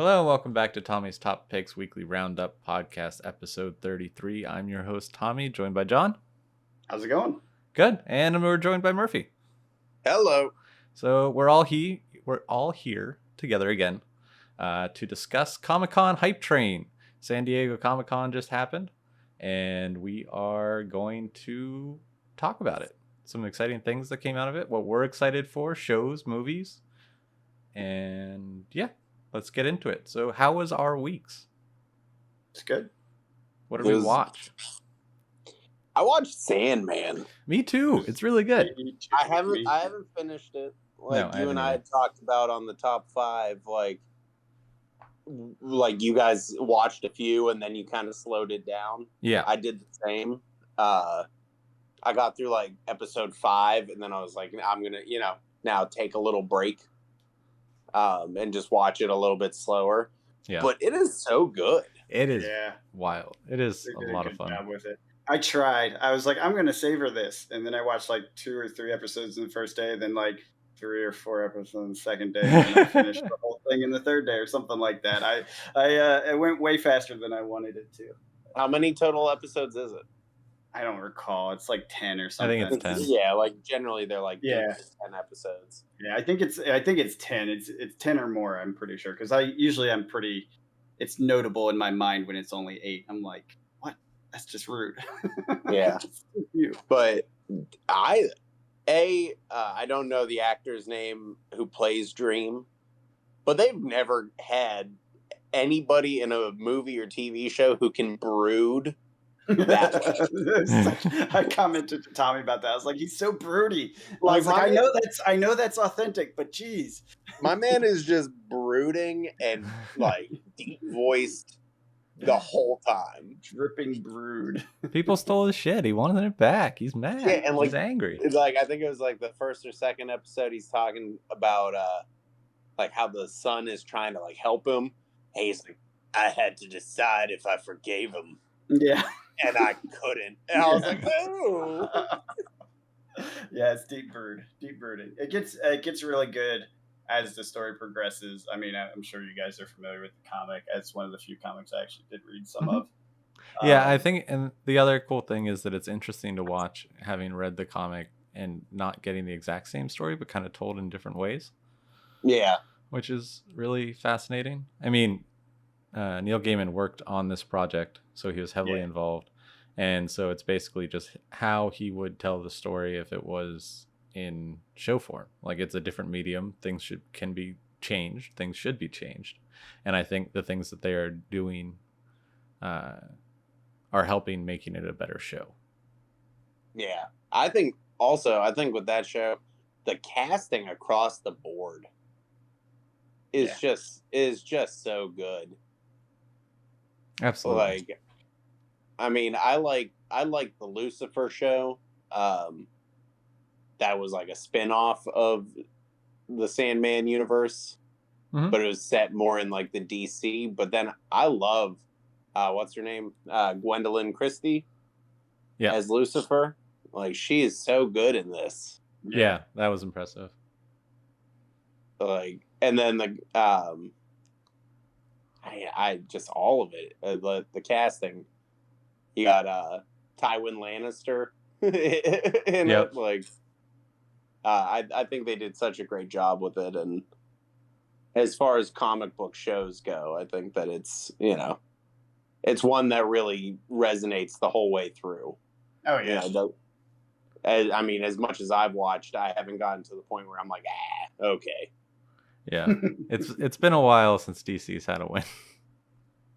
Hello and welcome back to Tommy's Top Picks Weekly Roundup Podcast, episode 33. I'm your host, Tommy, joined by John. How's it going? Good. And we're joined by Murphy. Hello. So we're all here together again to discuss Comic-Con Hype Train. San Diego Comic-Con just happened, and we are going to talk about it. Some exciting things that came out of it, what we're excited for, shows, movies, and yeah. Let's get into it. So how was our weeks? It's good. What did we watch? I watched Sandman. Me too. It's really good. I haven't finished it. Like you and I had talked about on the top 5, like you guys watched a few and then you kind of slowed it down. Yeah. I did the same. I got through like episode 5 and then I was like, I'm going to, now take a little break. And just watch it a little bit slower. Yeah. But it is so good. It is wild. It is a lot of fun. With it. I tried. I was like, I'm going to savor this. And then I watched like 2 or 3 episodes in the first day, then like 3 or 4 episodes in the second day. And I finished the whole thing in the third day or something like that. It went way faster than I wanted it to. How many total episodes is it? I don't recall. It's like 10 or something. I think it's 10. Yeah, like generally they're like 10 episodes. Yeah, I think it's 10. It's 10 or more, I'm pretty sure. Because it's notable in my mind when it's only 8. I'm like, what? That's just rude. Yeah. But I don't know the actor's name who plays Dream, but they've never had anybody in a movie or TV show who can brood that way. I commented to Tommy about that. I was like, he's so broody. I know that's authentic, but geez. My man is just brooding and like deep voiced the whole time. Dripping brood. People stole his shit. He wanted it back. He's mad. Yeah, and he's angry. Like I think it was like the first or second episode he's talking about like how the son is trying to like help him. Hey, he's like, I had to decide if I forgave him. Yeah. And I couldn't. And I was like, oh. Yeah, it's deep brooding. It gets really good as the story progresses. I mean, I'm sure you guys are familiar with the comic. It's one of the few comics I actually did read some of. Yeah, I think, and the other cool thing is that it's interesting to watch, having read the comic and not getting the exact same story, but kind of told in different ways. Yeah. Which is really fascinating. I mean, Neil Gaiman worked on this project, so he was heavily involved. And so it's basically just how he would tell the story if it was in show form. Like, it's a different medium. Things can be changed. Things should be changed. And I think the things that they are doing are helping making it a better show. Yeah. I think with that show, the casting across the board is just so good. Absolutely. Like, I mean, I like the Lucifer show. That was like a spin-off of the Sandman universe, but it was set more in like the DC. But then I love what's her name? Gwendolyn Christie as Lucifer. Like, she is so good in this. Yeah, that was impressive. Like, and then I just all of it, the casting. You got Tywin Lannister in it. Like, I think they did such a great job with it. And as far as comic book shows go, I think that it's one that really resonates the whole way through. Oh yeah. I mean, as much as I've watched, I haven't gotten to the point where I'm like, okay. Yeah, it's been a while since DC's had a win.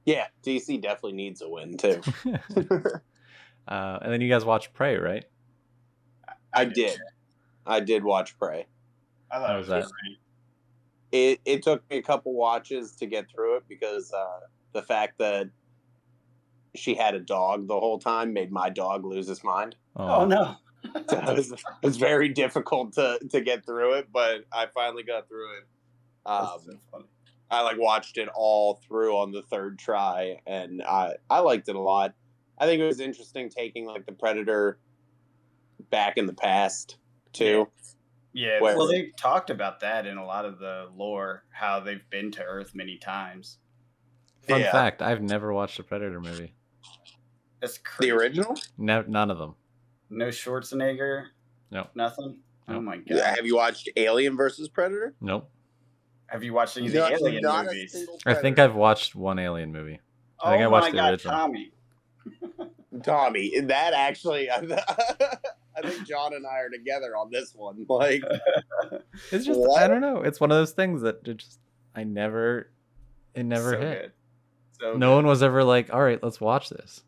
Yeah, DC definitely needs a win too. And then you guys watched Prey, right? I did watch Prey. I thought it was that. It took me a couple watches to get through it because the fact that she had a dog the whole time made my dog lose his mind. Oh no. So it was very difficult to get through it, but I finally got through it. That's so funny. I watched it all through on the third try, and I liked it a lot. I think it was interesting taking like the Predator back in the past too. Yeah, Where- well, they've talked about that in a lot of the lore, how they've been to Earth many times. Fun Yeah. fact: I've never watched a Predator movie. That's crazy. The original? None of them. No Schwarzenegger? No. Nothing? Oh Nope. my god. Have you watched Alien versus Predator? Nope. Have you watched any of the Alien Not a movies? single I think Predator. I've watched one Alien movie. I Oh think I watched my the god, original. Tommy. Tommy, that actually, I think John and I are together on this one. Like, It's just What? I don't know. It's one of those things that it never So hit. good. So No good. one was ever like, all right, let's watch this.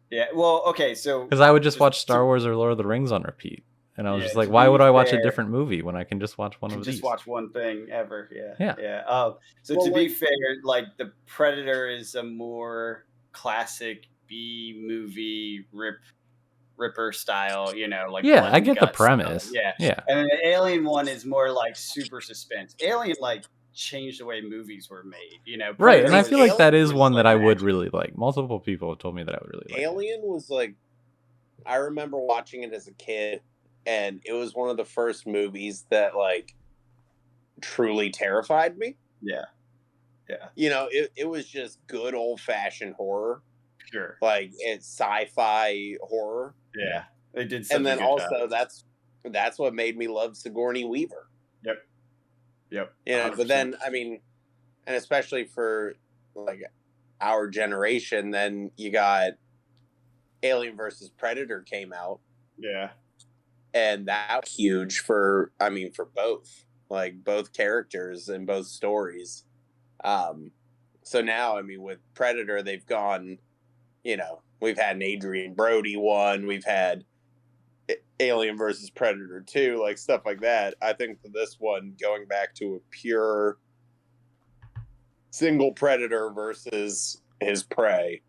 Yeah, well, okay, so Because I would just watch to- Star Wars or Lord of the Rings on repeat. And I was Yeah, just like, to why be would I watch a fair- different movie when I can just watch one of just these? watch one thing ever. Yeah. Yeah. Yeah. So Well, to be like- fair, like the Predator is a more classic B movie Ripper style, like Yeah, blood I and get the guts style. premise. Yeah. Yeah. And then the Alien one is more like super suspense. Alien like changed the way movies were made, Right, and I Predator feel like that Alien is was one that like I would action. really like. Multiple people have told me that I would really like. Alien was like, I remember watching it as a kid, and it was one of the first movies that like truly terrified me. Yeah. It was just good old fashioned horror, Sure. like it's sci-fi horror. Yeah. They did such And a then good also job. that's what made me love Sigourney Weaver. Yep. But 100%. then I mean, and especially for like our generation, then you got Alien versus Predator came out, Yeah. and that was huge for both, like both characters and both stories. So now with Predator, they've gone, we've had an Adrian Brody one, we've had Alien versus Predator 2, like stuff like that. I think for this one, going back to a pure single Predator versus his prey,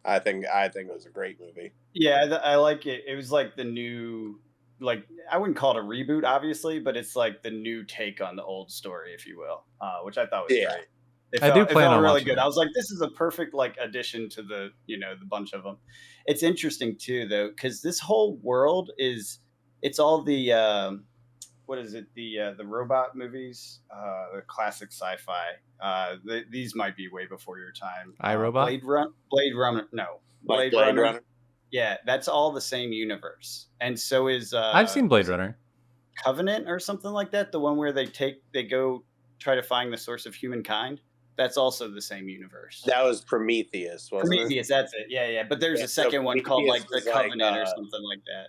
I think it was a great movie. Yeah, I like it. It was like the new, like I wouldn't call it a reboot, obviously, but it's like the new take on the old story, if you will, which I thought was Yeah. great. I do plan it felt on really watching good. it. I was like, this is a perfect like addition to the the bunch of them. It's interesting too, though, because this whole world it's all the what is it the robot movies, the classic sci-fi. These might be way before your time. iRobot? Blade Runner, no, Like Blade Runner. Yeah, that's all the same universe, and so is I've seen Blade Runner. Covenant or something like that. The one where they go try to find the source of humankind. That's also the same universe. That was Prometheus, wasn't it? Prometheus, that's it. Yeah. But there's Yeah, a so second one called like Prometheus the was like, Covenant or something like that.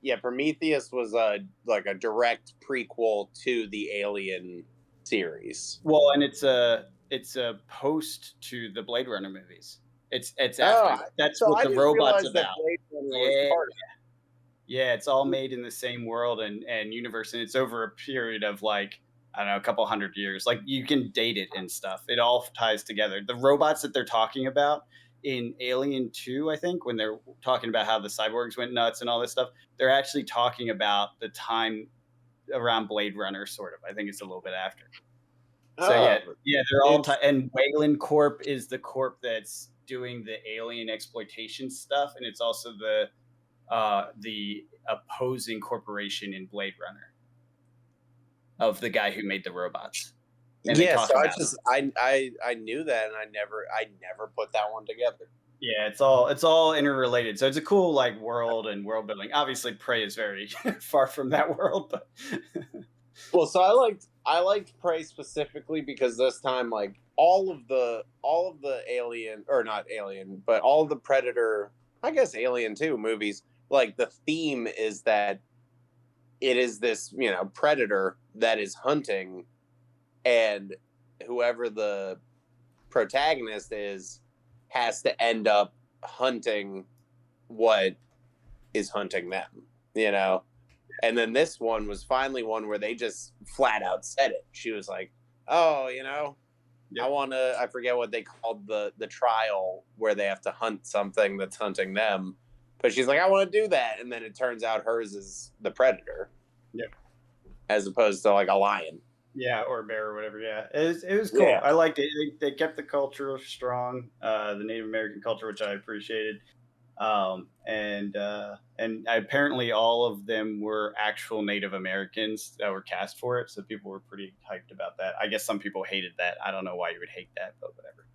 Yeah, Prometheus was like a direct prequel to the Alien series. Well, and it's a post to the Blade Runner movies. It's after. That's So what I the didn't robot's realize that about. Blade Runner was Yeah. part of Yeah, it's all made in the same world and universe, and it's over a period of like, I don't know, a couple hundred years. Like you can date it and stuff. It all ties together. The robots that they're talking about in Alien 2, I think, when they're talking about how the cyborgs went nuts and all this stuff, they're actually talking about the time around Blade Runner, sort of. I think it's a little bit after. So yeah, they're all and Wayland Corp is the corp that's doing the alien exploitation stuff, and it's also the opposing corporation in Blade Runner of the guy who made the robots. And they Yeah, talk so about I knew that, and I never put that one together. Yeah, it's all interrelated. So it's a cool like world and world building. Obviously, Prey is very far from that world, but Well, so I liked Prey specifically because this time, like all of the Alien, or not Alien, but all of the Predator, I guess Alien 2 movies, like the theme is that it is this predator that is hunting, and whoever the protagonist is has to end up hunting what is hunting them, And then this one was finally one where they just flat out said it. She was like, oh, I forget what they called the trial where they have to hunt something that's hunting them. But she's like, I want to do that. And then it turns out hers is the predator. Yep. As opposed to like a lion. Yeah, or a bear or whatever. Yeah, it was cool. Yeah. I liked it. They kept the culture strong, the Native American culture, which I appreciated. And apparently all of them were actual Native Americans that were cast for it, so people were pretty hyped about that. I guess some people hated that. I don't know why you would hate that, but whatever.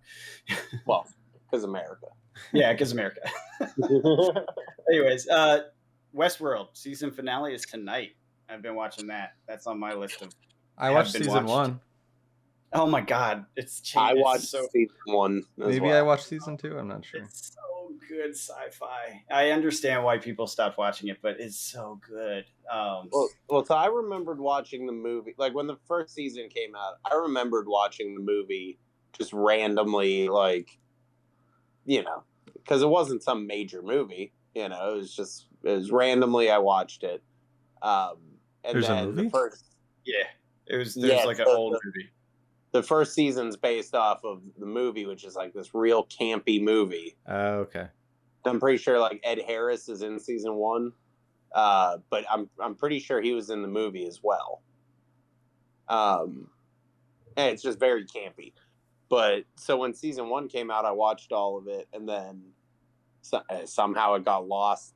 Well, because America. Yeah, because America. Anyways, Westworld season finale is tonight. I've been watching that. That's on my list of. I watched season 1. Oh my god, it's changed. I watched season 1. Maybe I watched season 2. I'm not sure. It's so good sci-fi. I understand why people stopped watching it, but it's so good. Well, so I remembered watching the movie, like when the first season came out. I remembered watching the movie just randomly, like, because it wasn't some major movie. It was randomly I watched it. And There's then a movie? There's an old movie. The first season's based off of the movie, which is like this real campy movie. Oh, okay. I'm pretty sure like Ed Harris is in season 1, but I'm pretty sure he was in the movie as well. And it's just very campy. But so when season 1 came out, I watched all of it, and then somehow it got lost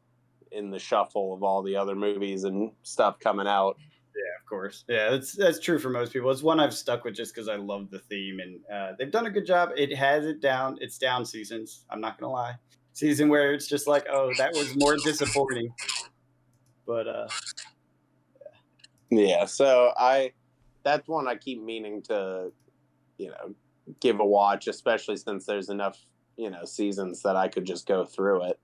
in the shuffle of all the other movies and stuff coming out. Yeah, of course. Yeah, that's true for most people. It's one I've stuck with just because I love the theme, and they've done a good job. It has it down. It's down seasons. I'm not gonna lie. Season where it's just like, oh, that was more disappointing. But yeah. So that's one I keep meaning to, give a watch, especially since there's enough, seasons that I could just go through it.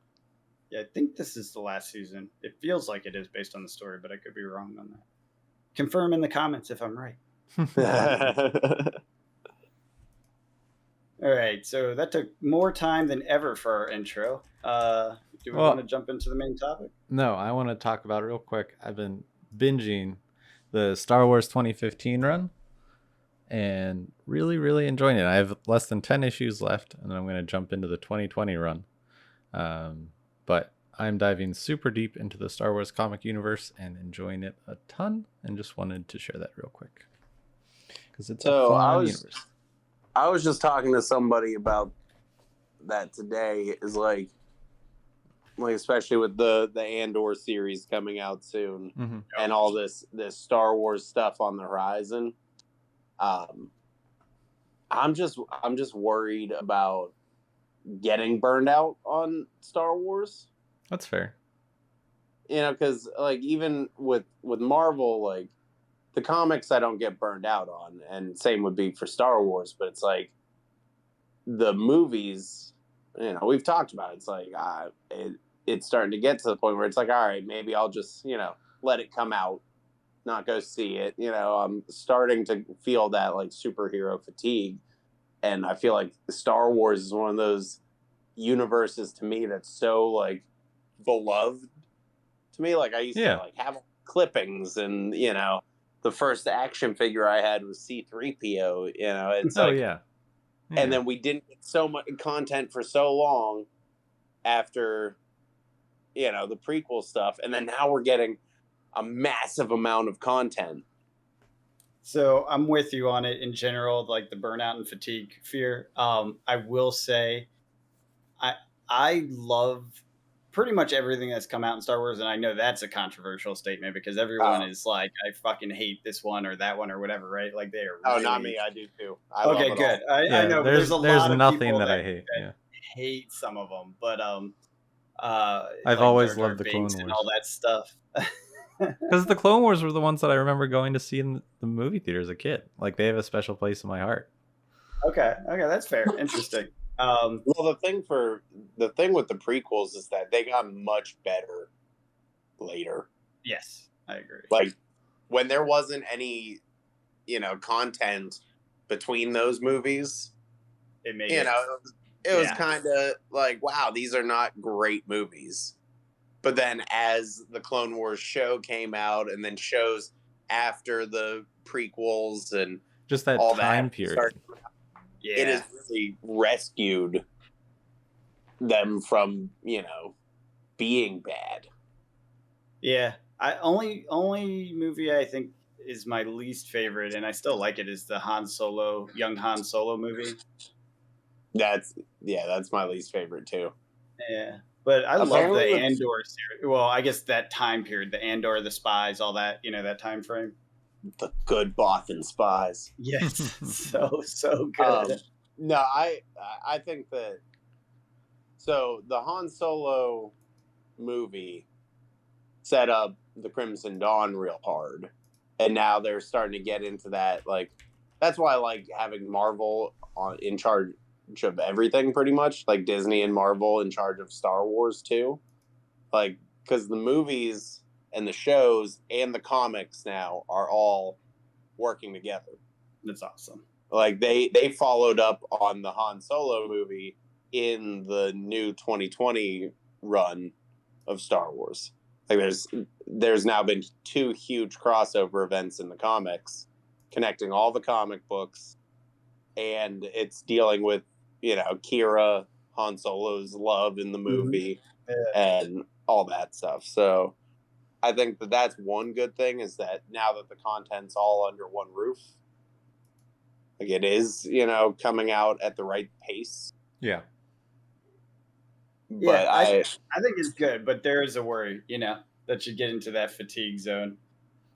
Yeah, I think this is the last season. It feels like it is based on the story, but I could be wrong on that. Confirm in the comments if I'm right. All right, so that took more time than ever for our intro. Do we want to jump into the main topic? No, I want to talk about it real quick. I've been binging the Star Wars 2015 run and really, really enjoying it. I have less than 10 issues left, and then I'm going to jump into the 2020 run. But I'm diving super deep into the Star Wars comic universe and enjoying it a ton, and just wanted to share that real quick because it's a fun universe. I was just talking to somebody about that today. Is like especially with the Andor series coming out soon, and all this Star Wars stuff on the horizon. I'm just worried about getting burned out on Star Wars. That's fair. Because like even with Marvel, like the comics I don't get burned out on, and same would be for Star Wars, but it's like the movies, we've talked about it. It's like it's starting to get to the point where it's like, all right, maybe I'll just let it come out, not go see it. I'm starting to feel that like superhero fatigue, and I feel like Star Wars is one of those universes to me that's so like beloved to me. Like I used to like have clippings, and the first action figure I had was C-3PO. It's and then we didn't get so much content for so long after the prequel stuff, and then now we're getting a massive amount of content. So I'm with you on it in general, like the burnout and fatigue fear. I will say I love pretty much everything that's come out in Star Wars, and I know that's a controversial statement because everyone is like, I fucking hate this one or that one or whatever, right? Like they are. Oh, really... not me. I do too. Okay, good. I know there's a lot of nothing people that I hate. Hate some of them, but I've always loved the Clone Wars and all that stuff. Because the Clone Wars were the ones that I remember going to see in the movie theater as a kid. Like they have a special place in my heart. Okay, that's fair. Interesting. Well, the thing with the prequels is that they got much better later. Yes, I agree. Like when there wasn't any, content between those movies, it made it was kind of like, wow, these are not great movies. But then as the Clone Wars show came out, and then shows after the prequels and just that all time that period. It has really rescued them from, being bad. Yeah. Only movie I think is my least favorite, and I still like it, is the young Han Solo movie. That's my least favorite too. Yeah. But I love the Apparently it's- Andor series. Well, I guess that time period, the Andor, the spies, all that, that time frame. the good Bothan spies. Yes, so good. No, I think that. So the Han Solo movie set up the Crimson Dawn real hard, and now they're starting to get into that. Like, that's why I like having Marvel in charge of everything, pretty much. Like Disney and Marvel in charge of Star Wars too. Like, because the movies and the shows and the comics now are all working together. That's awesome. Like they followed up on the Han Solo movie in the new 2020 run of Star Wars. Like there's now been 2 huge crossover events in the comics connecting all the comic books, and it's dealing with, Kira, Han Solo's love in the movie, and all that stuff. So I think that that's one good thing, is that now that the content's all under one roof, like it is, coming out at the right pace. Yeah. But I think it's good, but there is a worry, that you get into that fatigue zone.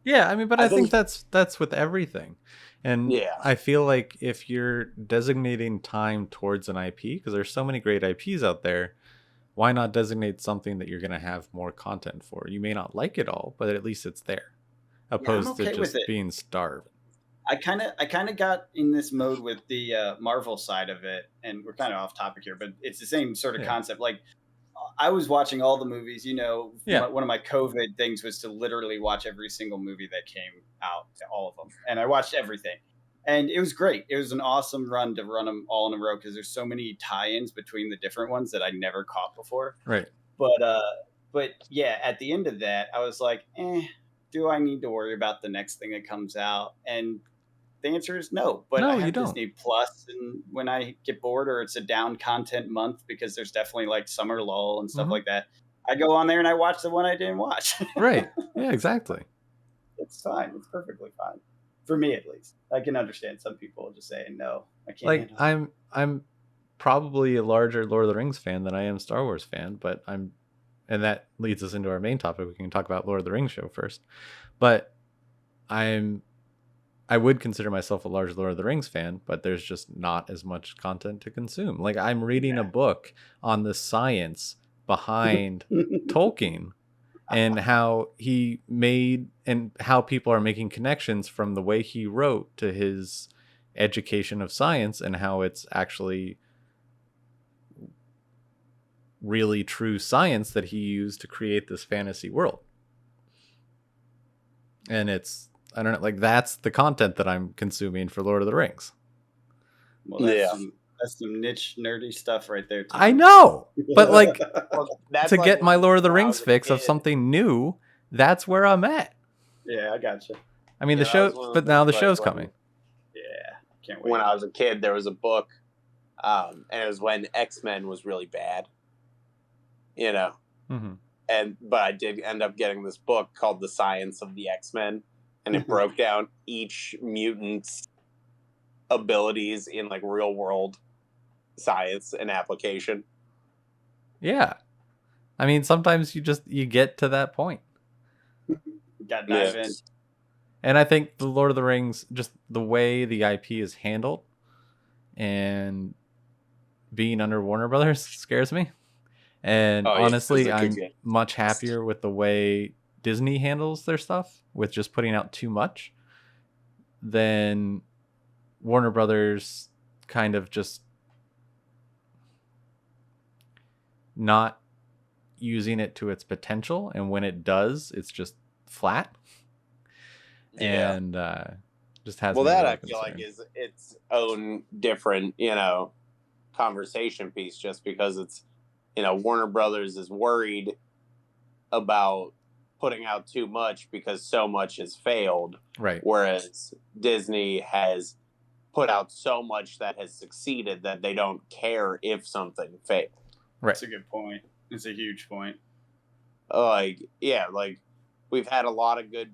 Yeah, I mean, but I think that's with everything. And yeah. I feel like if you're designating time towards an IP, because there's so many great IPs out there, why not designate something that you're going to have more content for? You may not like it all, but at least it's there, opposed to just being starved. I kind of got in this mode with the Marvel side of it, and we're kind of off topic here, but it's the same sort of concept. Like, I was watching all the movies, one of my COVID things was to literally watch every single movie that came out, all of them. And I watched everything. And it was great. It was an awesome run to run them all in a row, because there's so many tie-ins between the different ones that I never caught before. Right. But yeah, at the end of that, I was like, do I need to worry about the next thing that comes out? And the answer is no. But I have Disney Plus, and when I get bored or it's a down content month, because there's definitely like summer lull and stuff like that, I go on there and I watch the one I didn't watch. Right. Yeah, exactly. It's fine. It's perfectly fine. For me, at least. I can understand some people just saying, no, I can't. Like, I'm probably a larger Lord of the Rings fan than I am Star Wars fan, but and that leads us into our main topic. We can talk about Lord of the Rings show first. But I would consider myself a large Lord of the Rings fan, but there's just not as much content to consume. Like, I'm reading a book on the science behind Tolkien, and how he made, and how people are making connections from the way he wrote to his education of science, and how it's actually really true science that he used to create this fantasy world. And I don't know, like, that's the content that I'm consuming for Lord of the Rings. Well, that's some niche nerdy stuff right there, too. I know, but like, to get my Lord of the Rings fix of something new, that's where I'm at. Yeah, I gotcha. I mean, the show, but now the show's coming. Yeah, can't wait. When I was a kid, there was a book, and it was when X-Men was really bad, but I did end up getting this book called The Science of the X-Men, and it broke down each mutant's abilities in like real world science and application. Yeah. I mean, sometimes you get to that point. Got to dive in. And I think the Lord of the Rings, just the way the IP is handled and being under Warner Brothers scares me. And honestly, I'm much happier with the way Disney handles their stuff, with just putting out too much, than Warner Brothers kind of just not using it to its potential, and when it does, it's just flat. And just has that I feel like is its own different conversation piece, just because it's Warner Brothers is worried about putting out too much because so much has failed, right? Whereas Disney has put out so much that has succeeded that they don't care if something failed. Right. That's a good point. It's a huge point. Like we've had a lot of good,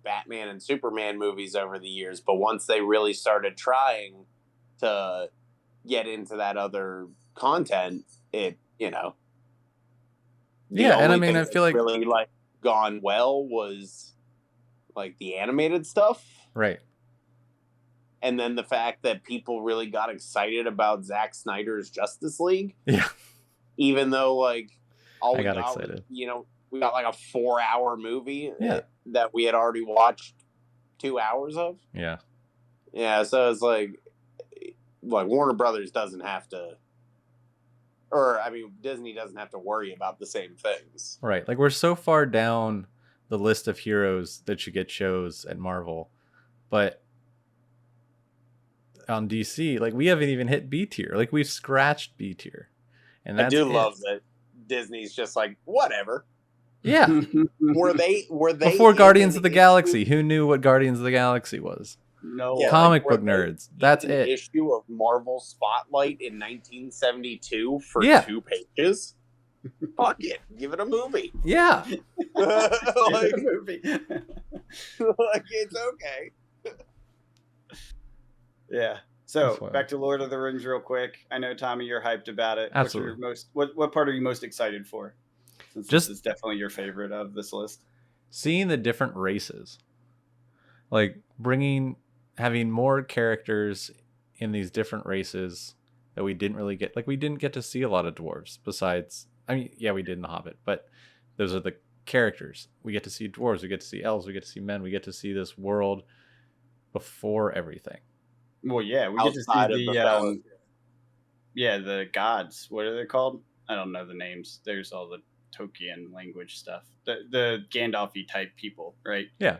Batman and Superman movies over the years, but once they really started trying to get into that other content, it Yeah, and I only mean, thing I feel that's like really like gone well was like the animated stuff. right. And then the fact that people really got excited about Zack Snyder's Justice League. Yeah. Even though, like, all I we got got excited. was, we got like a 4-hour movie Yeah. that we had already watched 2 hours of. Yeah. Yeah, so it's like Warner Brothers doesn't have to, or I mean, Disney doesn't have to worry about the same things. Right. Like, we're so far down the list of heroes that should get shows at Marvel, but on DC, like, we haven't even hit B tier. Like, we've scratched B tier. And that's I do love that Disney's just like, whatever. Yeah. Were they Before Guardians of the Galaxy? Who knew what Guardians of the Galaxy was? No. Yeah, Comic like, book nerds. That's an it. Issue of Marvel Spotlight in 1972 for Yeah. 2 pages. Fuck it, give it a movie. Yeah. like, movie. like, it's okay. Yeah. So back to Lord of the Rings real quick. I know, Tommy, you're hyped about it. Absolutely. What part are you most excited for? Since Just this is definitely your favorite of this list. seeing the different races, like having more characters in these different races that we didn't really get. Like, we didn't get to see a lot of dwarves besides, I mean, yeah, we did in The Hobbit, but those are the characters. We get to see dwarves, we get to see elves, we get to see men, we get to see this world before everything. Well, yeah, we get to see the gods. What are they called? I don't know the names. There's all the Tolkien language stuff. The Gandalf-y type people, right? Yeah.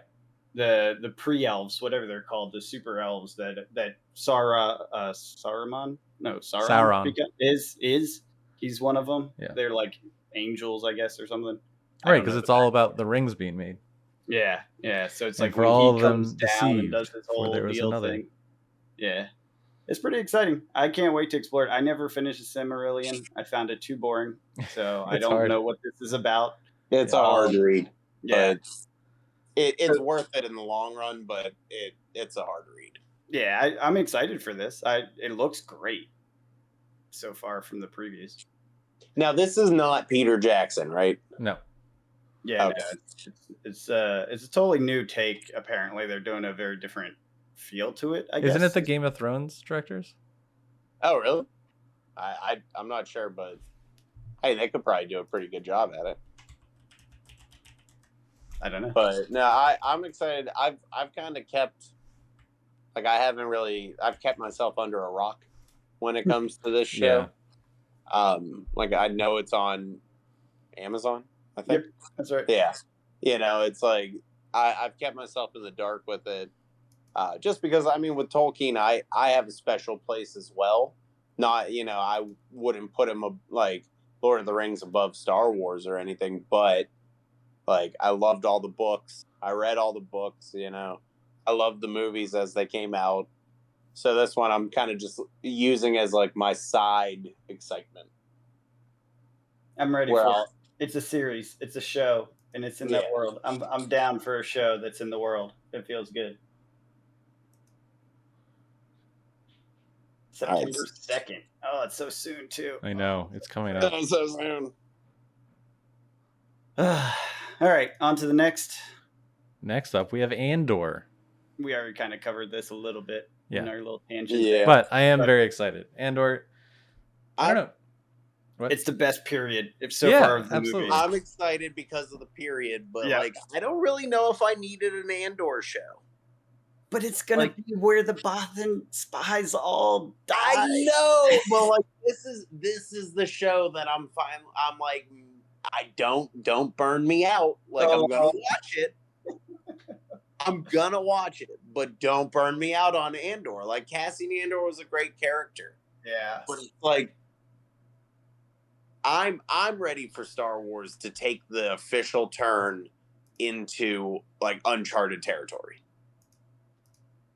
The pre-elves, whatever they're called, the super elves that Sauron is he's one of them. Yeah. They're like angels, I guess, or something. Right, because it's all about the rings being made. Yeah. So it's And like for when all he of them comes down and does this whole there was deal another thing. Yeah. It's pretty exciting. I can't wait to explore it. I never finished Silmarillion. I found it too boring, so I don't know what this is about. It's a hard read. Yeah, it's worth it in the long run, but it's a hard read. Yeah, I'm excited for this. It looks great so far from the previews. Now, this is not Peter Jackson, right? No. Yeah, okay. No, it's a totally new take. Apparently, they're doing a very different feel to it. I guess. Isn't it the Game of Thrones directors? Oh, really? I'm not sure, but hey, they could probably do a pretty good job at it. I don't know. But no, I'm excited. I've kind of kept, like, I've kept myself under a rock when it comes to this show. Yeah. Like, I know it's on Amazon, I think. Yep, that's right. Yeah. It's like, I've kept myself in the dark with it. Just because, I mean, with Tolkien, I have a special place as well. Not, I wouldn't put him like Lord of the Rings above Star Wars or anything, but like, I loved all the books. I read all the books, I loved the movies as they came out. So this one I'm kind of just using as like my side excitement. I'm ready for it. It's a series, it's a show, and it's in that world. I'm down for a show that's in the world. It feels good. September 2nd. Oh, it's so soon too. I know. It's coming up. It's so soon. All right, on to the next. Next up, we have Andor. We already kind of covered this a little bit in our little tangent. Yeah. But I am very excited. Andor, I don't know. What? It's the best period far of the movie. I'm excited because of the period, but like, I don't really know if I needed an Andor show. But it's gonna be where the Bothan spies all die. I know, but like, this is the show that I'm fine. I'm like, I don't burn me out. Like, I'm gonna watch it. I'm gonna watch it, but don't burn me out on Andor. Like, Cassian Andor was a great character. Yeah, but it's like, I'm ready for Star Wars to take the official turn into like uncharted territory.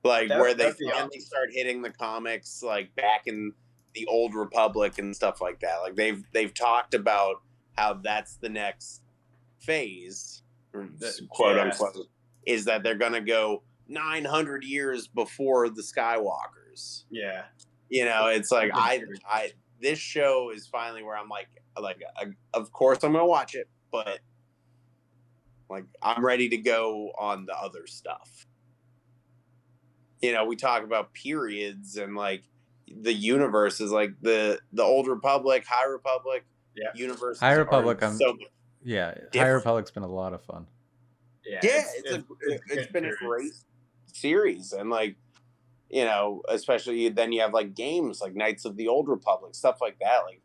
Like, where they finally start hitting the comics, like back in the Old Republic and stuff like that. Like, they've talked about how that's the next phase, quote unquote, is that they're gonna go 900 years before the Skywalkers. Yeah, it's like this show is finally where I'm like, of course I'm gonna watch it, but like I'm ready to go on the other stuff. You know, we talk about periods and like the universe is like the Old Republic, High Republic, universe. High Republic, different. High Republic's been a lot of fun. It's been a great series, and like, you know, especially then you have like games like Knights of the Old Republic, stuff like that. Like,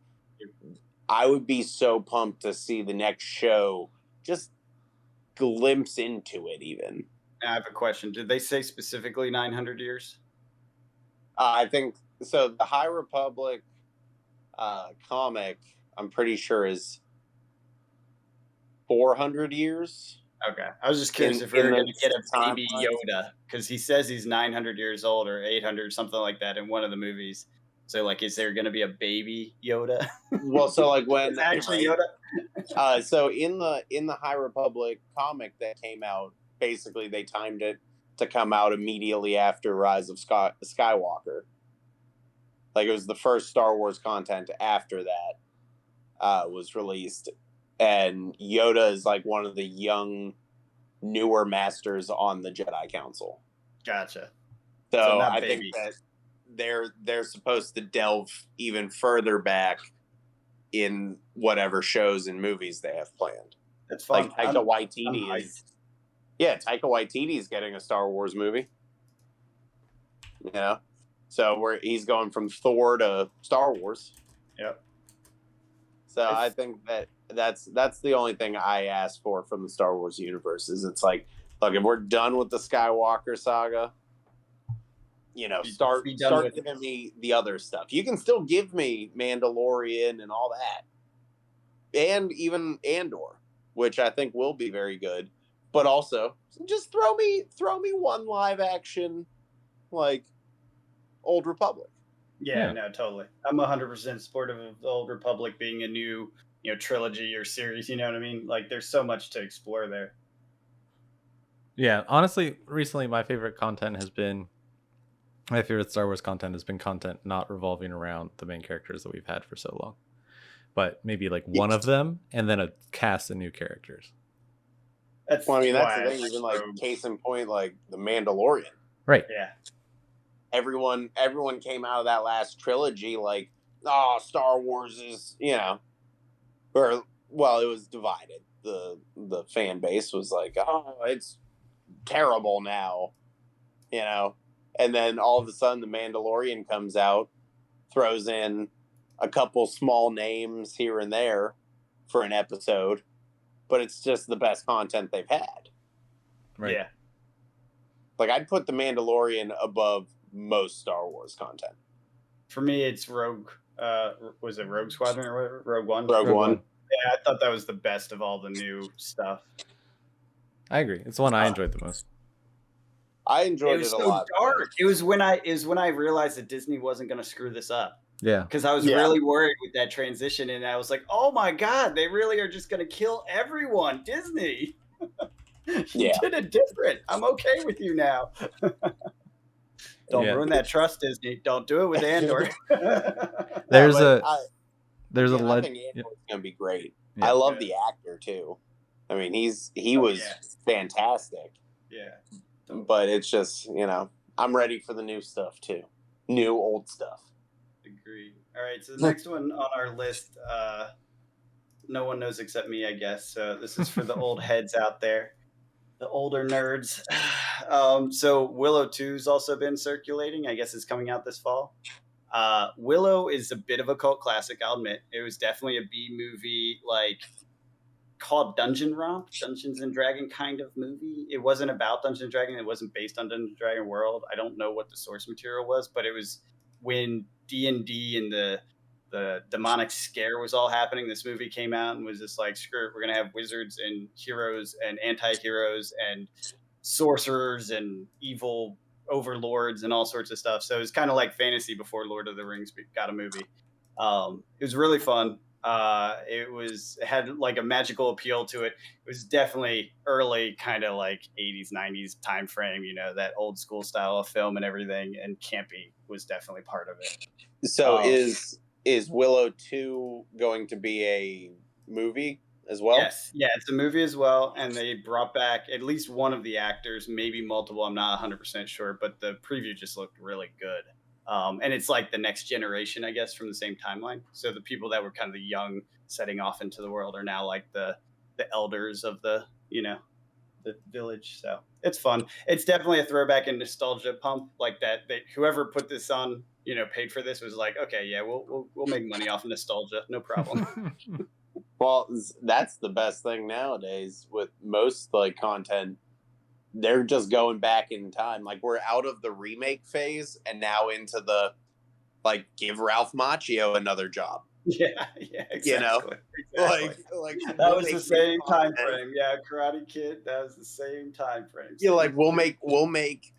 I would be so pumped to see the next show, just glimpse into it. Even I have a question. Did they say specifically 900 years? I think so. The High Republic comic, I'm pretty sure, is 400 years. Okay. I was just curious if we were going to get a baby Yoda, because he says he's 900 years old or 800, something like that in one of the movies. So, like, is there going to be a baby Yoda? Well, so like when actually Yoda. So in the High Republic comic that came out, basically they timed it to come out immediately after Rise of Skywalker. Like, it was the first Star Wars content after that was released. And Yoda is like one of the young, newer masters on the Jedi Council. Gotcha. So I think that they're supposed to delve even further back in whatever shows and movies they have planned. That's fun. Like Taika Waititi is. Yeah, Taika Waititi is getting a Star Wars movie. You know, so he's going from Thor to Star Wars. Yep. So I think that's the only thing I ask for from the Star Wars universe is it's like, look, if we're done with the Skywalker saga, you know, start giving me the other stuff. You can still give me Mandalorian and all that, and even Andor, which I think will be very good. But also, just throw me one live action, like Old Republic. Yeah, no, totally. I'm 100% supportive of the Old Republic being a new, you know, trilogy or series. You know what I mean? Like, there's so much to explore there. Yeah, honestly, recently my favorite Star Wars content has been content not revolving around the main characters that we've had for so long, but maybe like one of them, and then a cast of new characters. That's the thing. Even like case in point, like the Mandalorian. Right. Yeah. Everyone came out of that last trilogy like, oh, Star Wars is, you know, it was divided. The fan base was like, oh, it's terrible now, you know. And then all of a sudden the Mandalorian comes out, throws in a couple small names here and there for an episode, but it's just the best content they've had. Right. Yeah. Like, I'd put the Mandalorian above most Star Wars content. For me, it's Rogue. Was it Rogue Squadron or whatever? Rogue One. Rogue One. Yeah, I thought that was the best of all the new stuff. I agree. It's the one I enjoyed the most. I enjoyed it a lot. Dark. It was when I realized that Disney wasn't going to screw this up. Yeah. Because I was really worried with that transition, and I was like, "Oh my God, they really are just going to kill everyone." Disney. You did it different. I'm okay with you now. Don't ruin that trust, Disney. Don't do it with Andor. There's a I think Andor's gonna be great. Yeah. I love the actor too. I mean, he was fantastic. Yeah. But it's just, you know, I'm ready for the new stuff too. New old stuff. Agreed. All right, so the next one on our list, no one knows except me, I guess. So this is for the old heads out there. The older nerds. So Willow 2's also been circulating. I guess it's coming out this fall. Willow is a bit of a cult classic, I'll admit. It was definitely a B movie, like called Dungeon Romp, Dungeons and Dragon kind of movie. It wasn't about Dungeons and Dragon. It wasn't based on Dungeons and Dragon World. I don't know what the source material was, but it was when D&D and the demonic scare was all happening. This movie came out and was just like, screw it, we're going to have wizards and heroes and anti-heroes and sorcerers and evil overlords and all sorts of stuff. So it was kind of like fantasy before Lord of the Rings got a movie. It was really fun. It had like a magical appeal to it. It was definitely early kind of like 80s, 90s time frame, you know, that old school style of film and everything, and campy was definitely part of it. So is Willow 2 going to be a movie as well? Yes, yeah, it's a movie as well, and they brought back at least one of the actors, maybe multiple. I'm not 100% sure, but the preview just looked really good. And it's like the next generation, I guess, from the same timeline. So the people that were kind of the young setting off into the world are now like the elders of the the village. So it's fun. It's definitely a throwback and nostalgia pump like that. Whoever put this on, paid for this was like, okay, yeah, we'll make money off of nostalgia, no problem. Well, that's the best thing nowadays with most like content. They're just going back in time. Like we're out of the remake phase and now into the like give Ralph Macchio another job. Yeah, exactly. Exactly. Like that was the same time frame. Yeah, Karate Kid. That was the same time frame. Yeah, like we'll make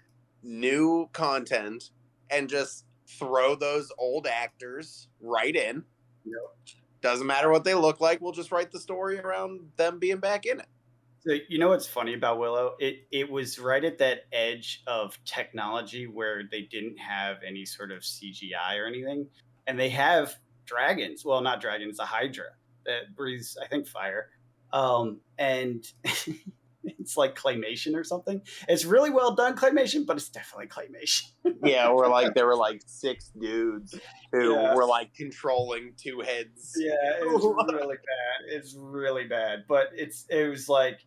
new content and just throw those old actors right in. Yep. Doesn't matter what they look like. We'll just write the story around them being back in it. So you know what's funny about Willow? It was right at that edge of technology where they didn't have any sort of CGI or anything, and they have dragons. Well, not dragons, a Hydra that breathes, I think, fire. And it's like claymation or something. It's really well done claymation, but it's definitely claymation. Yeah, or like there were like 6 dudes who were like controlling 2 heads. Yeah, it's really bad. It's really bad. But it was like,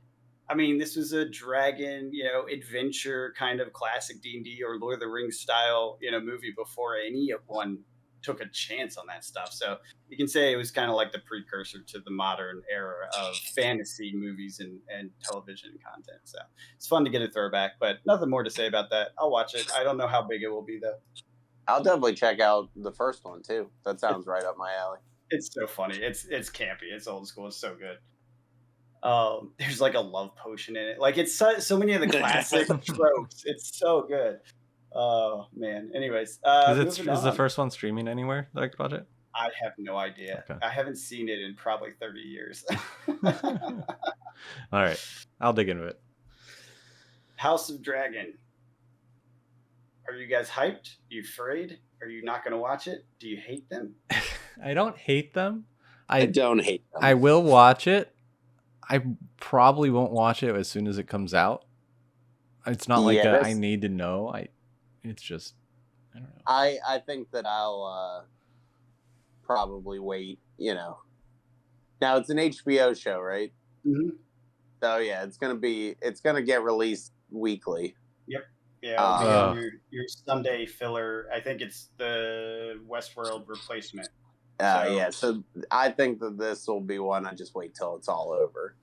I mean, this was a dragon, adventure kind of classic D&D or Lord of the Rings style, movie before anyone took a chance on that stuff. So you can say it was kind of like the precursor to the modern era of fantasy movies and television content. So it's fun to get a throwback, but nothing more to say about that. I'll watch it. I don't know how big it will be though. I'll definitely check out the first one too. That sounds right up my alley. It's so funny. It's campy. It's old school. It's so good. There's like a love potion in it. Like it's so many of the classic tropes. It's so good. Oh man. Anyways, is the first one streaming anywhere like Project? I have no idea. Okay. I haven't seen it in probably 30 years. All right, I'll dig into it. House of Dragon. Are you guys hyped? Are you afraid? Are you not going to watch it? Do you hate them? I don't hate them. I don't hate them. I will watch it. I probably won't watch it as soon as it comes out. It's not like I need to know. It's just, I don't know. I think that I'll probably wait, Now it's an HBO show, right? Mm-hmm. So yeah, it's gonna get released weekly. Yep. Yeah, your Sunday filler. I think it's the Westworld replacement. So I think that this will be one I just wait till it's all over.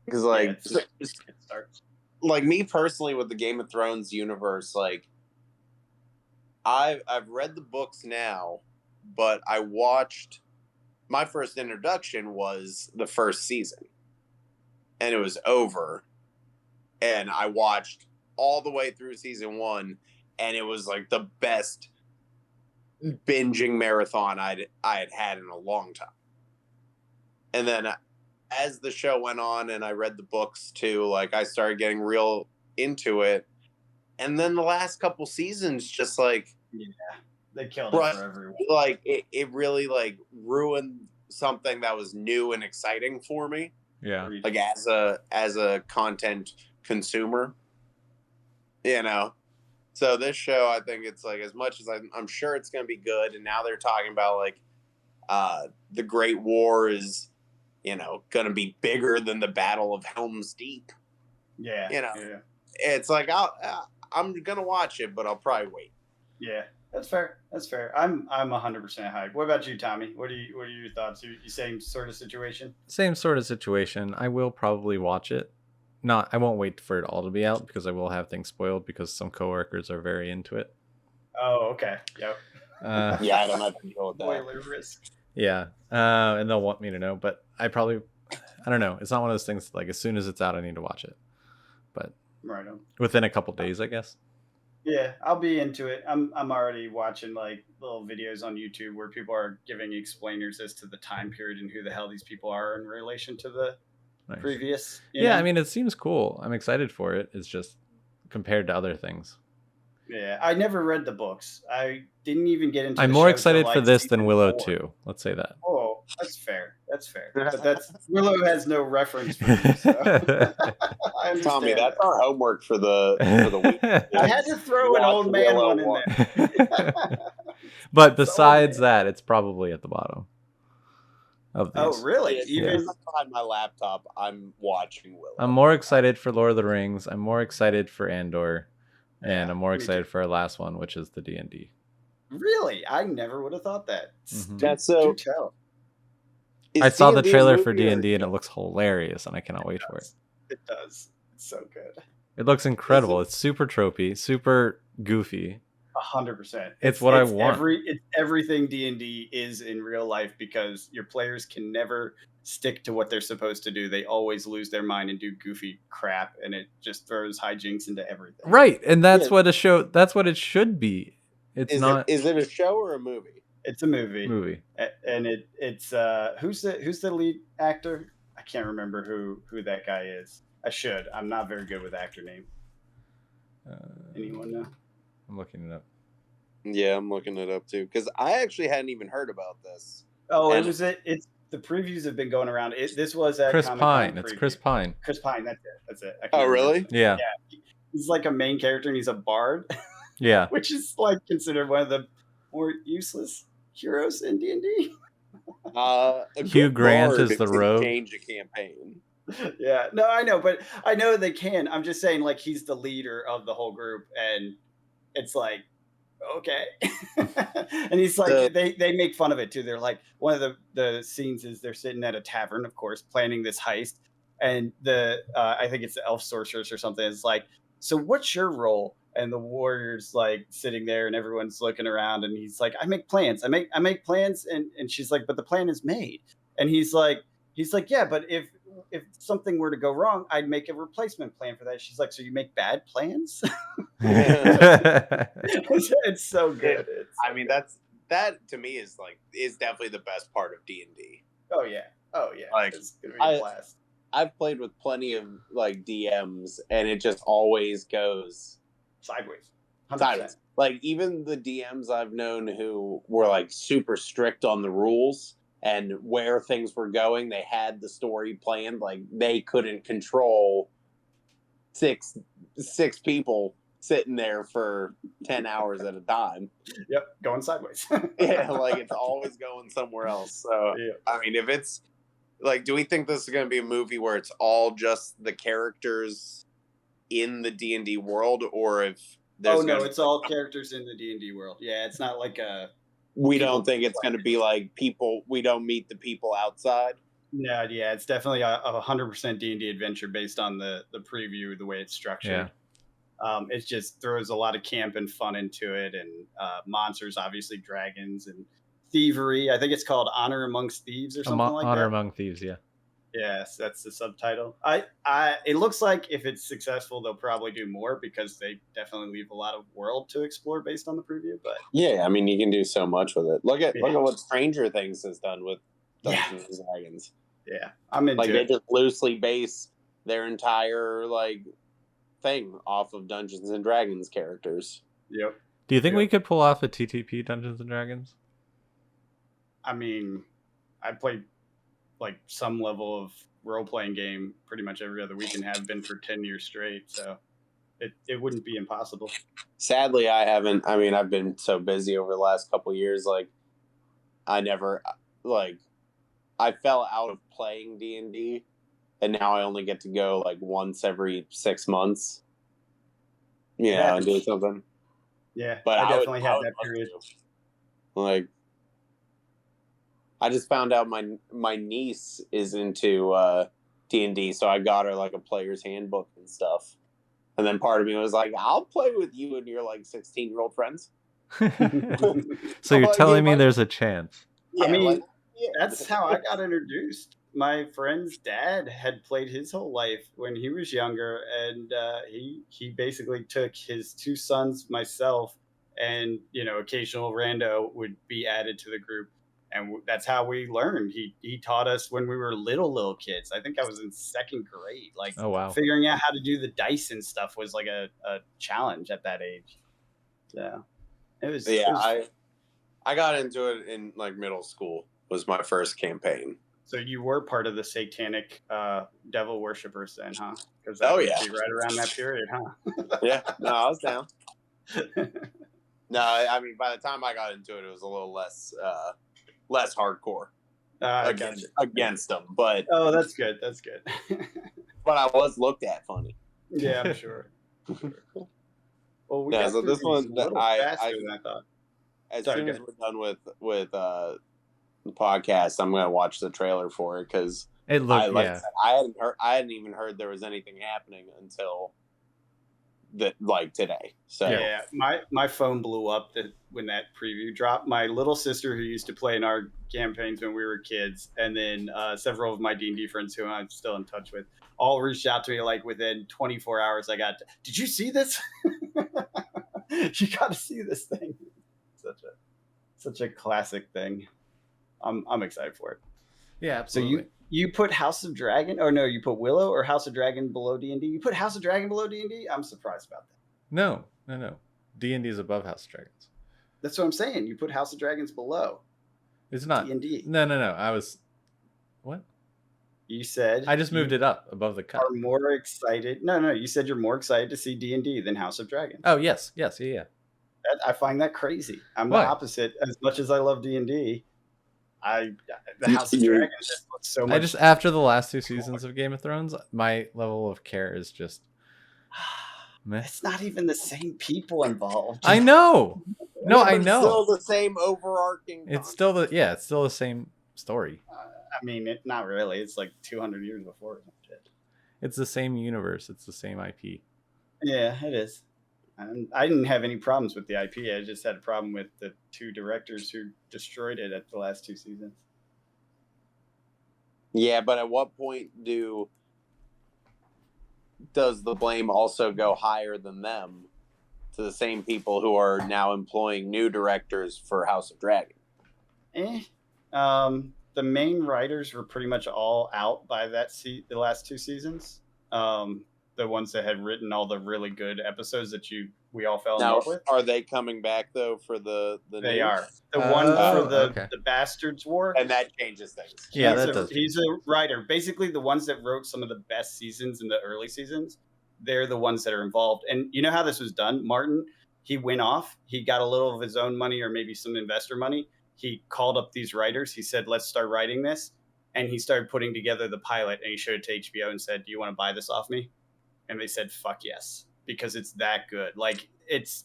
Because it starts. Like me personally with the Game of Thrones universe, like I've read the books now, but I watched my first introduction was the first season. And it was over. And I watched all the way through season 1, and it was like the best binging marathon I had in a long time. And then as the show went on and I read the books too, like I started getting real into it. And then the last couple seasons just like they killed it for everyone. Like it really like ruined something that was new and exciting for me. Yeah. Like as a content consumer. So this show, I think it's like, as much as I'm sure it's going to be good, and now they're talking about like the Great War is, going to be bigger than the Battle of Helm's Deep. Yeah. It's like I'm going to watch it, but I'll probably wait. Yeah, that's fair. I'm 100% hyped. What about you, Tommy? What are your thoughts? You same sort of situation? Same sort of situation. I will probably watch it. I won't wait for it all to be out because I will have things spoiled because some coworkers are very into it. Oh, okay. Yep. Yeah, I don't have to deal with that. Spoiler risk. Yeah, and they'll want me to know, but I don't know. It's not one of those things like as soon as it's out, I need to watch it. But right on. Within a couple days, I guess. Yeah, I'll be into it. I'm already watching like little videos on YouTube where people are giving explainers as to the time period and who the hell these people are in relation to the previous. Yeah, I mean, it seems cool. I'm excited for it. It's just compared to other things. Yeah, I never read the books. I didn't even get into. I'm the more show excited till, for like, this than season Willow 4. 2. Let's say that. Oh, that's fair. That's fair. But that's Willow has no reference for you, so I understand. Tommy, that's our homework for the week. I had to throw an old man Willow one in there. But besides that, it's probably at the bottom of these. Oh, really? Yeah, Even on my laptop, I'm watching Willow. I'm more excited for Lord of the Rings. I'm more excited for Andor, and I'm more excited for our last one, which is the D&D. Really? I never would have thought that. Mhm. That's so. Do tell. I saw the trailer for D&D, and it looks hilarious, and I cannot wait for it. It does. It's so good. It looks incredible. It's super tropey, super goofy. 100%. It's what I want. It's everything D&D is in real life, because your players can never stick to what they're supposed to do. They always lose their mind and do goofy crap, and it just throws hijinks into everything. Right, and that's what a show. That's what it should be. It's not. Is it a show or a movie? It's a movie. And it's who's the lead actor? I can't remember who that guy is. I should. I'm not very good with actor name. Anyone know? I'm looking it up. Yeah, I'm looking it up too, because I actually hadn't even heard about this. Oh, it's the previews have been going around. This was at Chris Comic-Con Pine. preview. It's Chris Pine. Chris Pine. That's it. Oh, really? Yeah. He's like a main character, and he's a bard. Yeah. Which is like considered one of the more useless heroes in D&D. Hugh Grant is the rogue. Change a campaign. Yeah, no, I know, but I know they can. I'm just saying, like, he's the leader of the whole group, and it's like, okay. And he's like, they make fun of it too. They're like, one of the scenes is they're sitting at a tavern, of course, planning this heist, and I think it's the elf sorceress or something. It's like, so what's your role? And the warrior's like sitting there, and everyone's looking around, and he's like, I make plans. I make plans, and she's like, but the plan is made. And he's like, yeah, but if something were to go wrong, I'd make a replacement plan for that. She's like, so you make bad plans? It's so good. I mean, that to me is definitely the best part of D&D. Oh yeah. Like, it's gonna be a blast. I've played with plenty of like DMs, and it just always goes sideways. 100%. Like, even the DMs I've known who were like super strict on the rules and where things were going, they had the story planned. Like, they couldn't control six people sitting there for 10 hours at a time. Yep, going sideways. Yeah, like, it's always going somewhere else. So, yeah. I mean, if it's like, do we think this is going to be a movie where it's all just the characters in the D&D world, or if there's it's all characters in the D&D world. Yeah, it's not like a... We don't think it's going to be like people... We don't meet the people outside? No, yeah, it's definitely a 100% D&D adventure based on the preview, the way it's structured. Yeah. It just throws a lot of camp and fun into it, and monsters, obviously dragons, and thievery. I think it's called Honor Amongst Thieves or something like that. Honor Among Thieves, yeah. Yes, that's the subtitle. It looks like if it's successful, they'll probably do more, because they definitely leave a lot of world to explore based on the preview. But yeah, I mean, you can do so much with it. Look at what Stranger Things has done with Dungeons and Dragons. Yeah, I'm into it. They just loosely base their entire thing off of Dungeons and Dragons characters. Yep. Do you think we could pull off a TTP Dungeons and Dragons? I mean, I played some level of role-playing game pretty much every other week, and have been for 10 years straight, so it wouldn't be impossible. Sadly, I haven't. I mean, I've been so busy over the last couple of years, I never, I fell out of playing D&D, and now I only get to go once every 6 months, and do something. Yeah, but I definitely had that period. I just found out my niece is into D&D, so I got her a player's handbook and stuff. And then part of me was like, I'll play with you and your 16-year-old friends. So you're telling me there's a chance? Yeah, I mean, that's how I got introduced. My friend's dad had played his whole life when he was younger, and he basically took his 2 sons, myself, and occasional rando would be added to the group. And that's how we learned. He taught us when we were little kids. I think I was in 2nd grade. Oh, wow. Figuring out how to do the dice and stuff was a challenge at that age. Yeah, it was. Yeah, It was, I got into it in like middle school. Was my first campaign. so you were part of the satanic devil worshippers then, huh? Because Oh, would yeah. be right around that period, huh? Yeah, no, I was down. No, I mean, by the time I got into it, it was a little less hardcore against them. But oh, that's good. That's good. but I was looked at funny. Yeah, I'm sure. Well, we Yeah, got so through this these one, a little faster than I thought. As Sorry, soon go as ahead. we're done with the podcast, I'm gonna watch the trailer for it because It looked, I hadn't even heard there was anything happening until today. So Yeah, my phone blew up when that preview dropped. My little sister, who used to play in our campaigns when we were kids, and then several of my D&D friends who I'm still in touch with, all reached out to me like within 24 hours. Did you see this? You got to see this thing. Such a classic thing. I'm excited for it. Yeah, absolutely. So you put House of Dragon, or no, you put Willow or House of Dragon below D&D? You put House of Dragon below D&D? I'm surprised about that. No. D&D is above House of Dragons. That's what I'm saying. You put House of Dragons below. It's not. D&D. No. I was... What? You said... I just moved it up above the cut. Are more excited... No. You said you're more excited to see D&D than House of Dragons. Oh, yes. Yeah. I find that crazy. I'm Why? the opposite. As much as I love D&D, the House of Dragons just looks so much... I just, after the last 2 seasons of Game of Thrones, my level of care is just... meh. It's not even the same people involved. I know. No, I know. It's still the same overarching. It's still the same story. I mean, not really. It's like 200 years before. It's the same universe. It's the same IP. Yeah, it is. I didn't have any problems with the IP. I just had a problem with the 2 directors who destroyed it at the last 2 seasons. Yeah, but at what point does the blame also go higher than them to the same people who are now employing new directors for House of Dragon? The main writers were pretty much all out by the last 2 seasons. The ones that had written all the really good episodes that we all fell in love with. Are they coming back though for the They new? are. The one for the Bastards War. And that changes things. Yeah, that does. He's a writer. Basically, the ones that wrote some of the best seasons in the early seasons, they're the ones that are involved. And you know how this was done? Martin, he went off. He got a little of his own money or maybe some investor money. He called up these writers. He said, let's start writing this. And he started putting together the pilot. And he showed it to HBO and said, do you want to buy this off me? And they said, fuck yes. Because it's that good. Like, it's